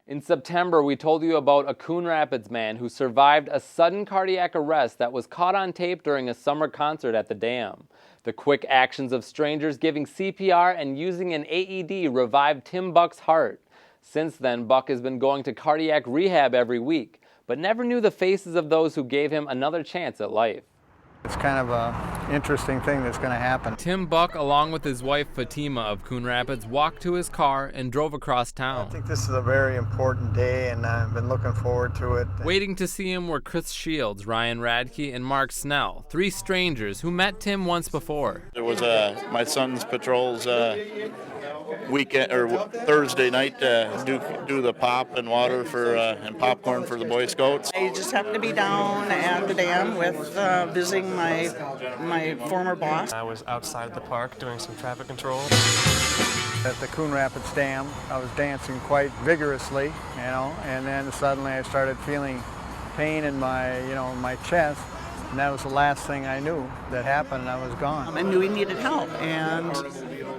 In September, we told you about a Coon Rapids man who survived a sudden cardiac arrest that was caught on tape during a summer concert at the dam. The quick actions of strangers giving CPR and using an AED revived Tim Buck's heart. Since then, Buck has been going to cardiac rehab every week, but never knew the faces of those who gave him another chance at life. It's kind of an interesting thing that's going to happen. Tim Buck, along with his wife Fatima of Coon Rapids, walked to his car and drove across town. I think this is a very important day, and I've been looking forward to it. Waiting to see him were Chris Shields, Ryan Radke, and Mark Snell, three strangers who met Tim once before. It was my son's patrol's weekend or Thursday night do the pop and water for and popcorn for the Boy Scouts. I just happened to be down at the dam with visiting my former boss. I was outside the park doing some traffic control. At the Coon Rapids Dam, I was dancing quite vigorously, and then suddenly I started feeling pain in my, my chest. And that was the last thing I knew that happened, and I was gone. I knew he needed help, and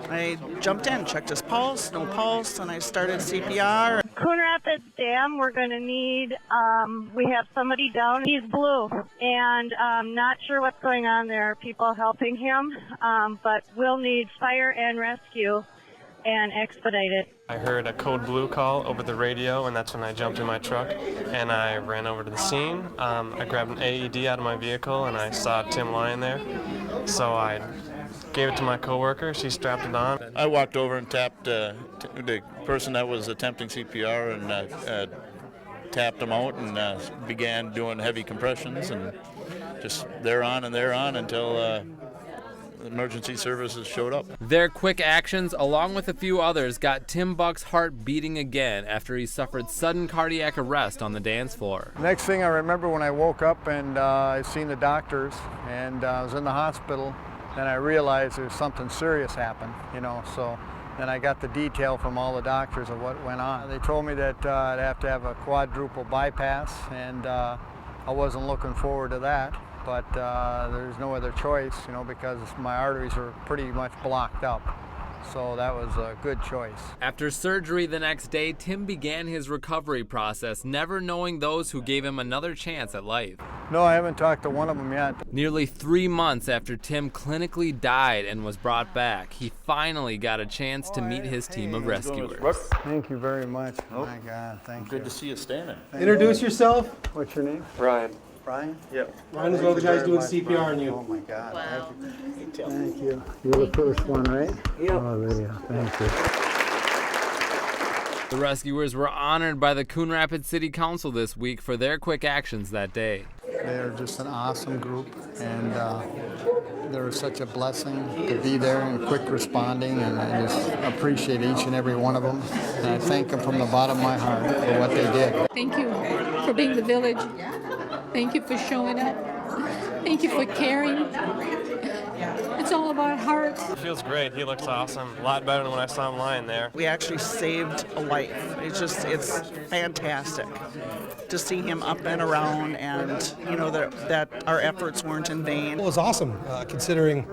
I jumped in, checked his pulse, no pulse, and I started CPR. Coon Rapids Dam, we're going to need, we have somebody down, he's blue, and not sure what's going on there, people helping him, but we'll need fire and rescue and expedite it. I heard a code blue call over the radio, and that's when I jumped in my truck and I ran over to the scene. I grabbed an AED out of my vehicle and I saw Tim lying there, so I gave it to my coworker. She strapped it on. I walked over and tapped the person that was attempting CPR and tapped him out and began doing heavy compressions and just there on until emergency services showed up. Their quick actions, along with a few others, got Tim Buck's heart beating again after he suffered sudden cardiac arrest on the dance floor. Next thing I remember when I woke up and I seen the doctors and I was in the hospital, then I realized there's something serious happened, so then I got the detail from all the doctors of what went on. They told me that I'd have to have a quadruple bypass, and I wasn't looking forward to that. But there's no other choice, because my arteries were pretty much blocked up. So that was a good choice. After surgery the next day, Tim began his recovery process, never knowing those who gave him another chance at life. No, I haven't talked to one of them yet. Nearly 3 months after Tim clinically died and was brought back, he finally got a chance to meet his team of rescuers. Thank you very much. Oh my God, thank you. Good to see you standing. Introduce yourself. What's your name? Ryan. Brian? Yep. Ryan is one of the guys doing CPR on you. Oh my God. Wow. Thank you. You're the first one, right? Yep. Oh, video. Thank you. The rescuers were honored by the Coon Rapids City Council this week for their quick actions that day. They're just an awesome group, and they're such a blessing to be there and quick responding, and I just appreciate each and every one of them, and I thank them from the bottom of my heart for what they did. Thank you for being the village. Thank you for showing up. Thank you for caring. It's all about heart. It feels great. He looks awesome. A lot better than when I saw him lying there. We actually saved a life. It's fantastic to see him up and around, and that our efforts weren't in vain. Well, it was awesome, considering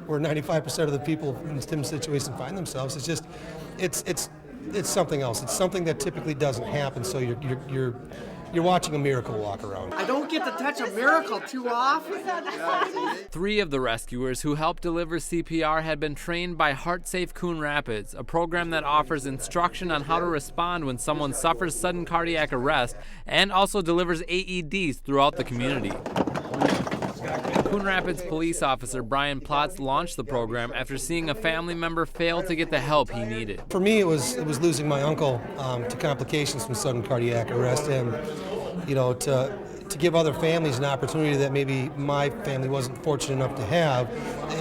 where 95% of the people in Tim's situation find themselves. It's just, it's something else. It's something that typically doesn't happen. So you're watching a miracle walk around. I don't get to touch a miracle too often. 3 of the rescuers who helped deliver CPR had been trained by HeartSafe Coon Rapids, a program that offers instruction on how to respond when someone suffers sudden cardiac arrest and also delivers AEDs throughout the community. Coon Rapids police officer Brian Plotz launched the program after seeing a family member fail to get the help he needed. For me, it was losing my uncle to complications from sudden cardiac arrest, and to give other families an opportunity that maybe my family wasn't fortunate enough to have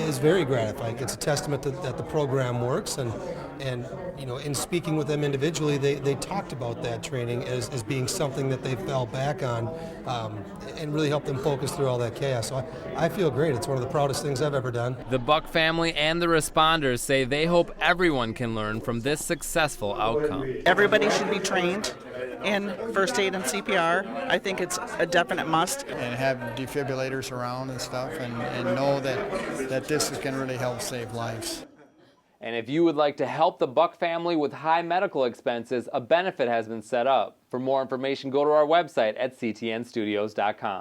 is very gratifying. It's a testament that the program works, and in speaking with them individually, they talked about that training as being something that they fell back on and really helped them focus through all that chaos. So I feel great. It's one of the proudest things I've ever done. The Buck family and the responders say they hope everyone can learn from this successful outcome. Everybody should be trained in first aid and CPR. I think it's a definite must. And have defibrillators around and stuff, and know that this is going to really help save lives. And if you would like to help the Buck family with high medical expenses, a benefit has been set up. For more information, go to our website at ctnstudios.com.